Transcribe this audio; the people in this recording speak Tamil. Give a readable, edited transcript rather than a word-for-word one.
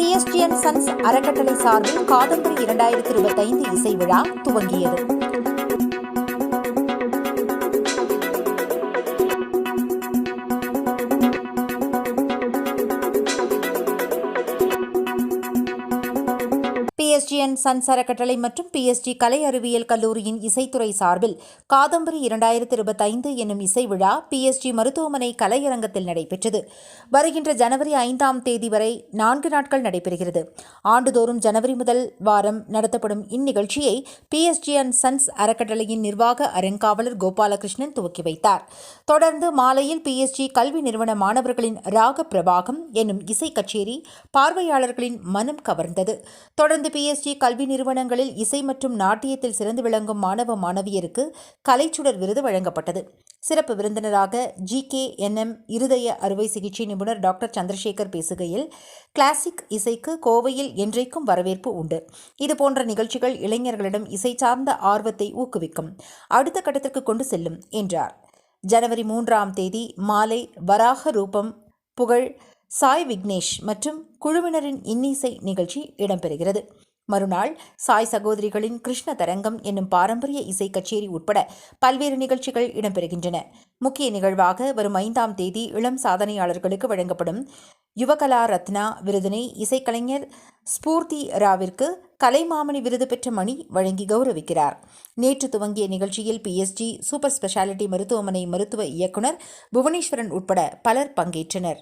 பிஎஸ்ஜிஎன் சன்ஸ் அறக்கட்டளை சார்பில் காதம்பரி 2025 இசை விழா துவங்கியது. பிஎஸ்ஜிஎன் சன்ஸ் அறக்கட்டளை மற்றும் பிஎஸ்ஜி கலை அறிவியல் கல்லூரியின் இசைத்துறை சார்பில் காதம்பரி 2025 என்னும் இசை விழா பிஎஸ்ஜி மருத்துவமனை கலையரங்கத்தில் நடைபெற்றது. வருகின்ற ஜனவரி 5ஆம் தேதி வரை 4 நாட்கள் நடைபெறுகிறது. ஆண்டுதோறும் ஜனவரி முதல் வாரம் நடத்தப்படும் இந்நிகழ்ச்சியை பிஎஸ்ஜிஎன் சன்ஸ் அறக்கட்டளையின் நிர்வாக அறங்காவலர் கோபாலகிருஷ்ணன் துவக்கி வைத்தார். தொடர்ந்து மாலையில் பிஎஸ்ஜி கல்வி நிறுவன மாணவர்களின் ராக பிரபாகம் என்னும் இசை கச்சேரி பார்வையாளர்களின் மனம் கவர்ந்தது. தொடர்ந்து பிஎஸ்ஜி கல்வி நிறுவனங்களில் இசை மற்றும் நாட்டியத்தில் சிறந்து விளங்கும் மாணவ மாணவியருக்கு கலைச்சுடர் விருது வழங்கப்பட்டது. சிறப்பு விருந்தினராக GKNM இருதய அறுவை சிகிச்சை நிபுணர் டாக்டர் சந்திரசேகர் பேசுகையில், கிளாசிக் இசைக்கு கோவையில் என்றைக்கும் வரவேற்பு உண்டு. இதுபோன்ற நிகழ்ச்சிகள் இளைஞர்களிடம் இசை சார்ந்த ஆர்வத்தை ஊக்குவிக்கும், அடுத்த கட்டத்திற்கு கொண்டு செல்லும் என்றார். ஜனவரி 3ஆம் தேதி மாலை வராக ரூபம் புகழ் சாய் விக்னேஷ் மற்றும் குழுவினரின் இன்னிசை நிகழ்ச்சி இடம்பெறுகிறது. மறுநாள் சாய் சகோதரிகளின் கிருஷ்ண தரங்கம் என்னும் பாரம்பரிய இசை கச்சேரி உட்பட பல்வேறு நிகழ்ச்சிகள் இடம்பெறுகின்றன. முக்கிய நிகழ்வாக வரும் 5ஆம் தேதி இளம் சாதனையாளர்களுக்கு வழங்கப்படும் யுவகலா ரத்னா விருதினை இசைக்கலைஞர் ஸ்பூர்த்தி ராவிற்கு கலைமாமணி விருது பெற்ற மணி வழங்கி கௌரவிக்கிறார். நேற்று துவங்கிய நிகழ்ச்சியில் பிஎஸ்ஜி சூப்பர் ஸ்பெஷாலிட்டி மருத்துவமனை மருத்துவ இயக்குநர் புவனேஸ்வரன் உட்பட பலர் பங்கேற்றனர்.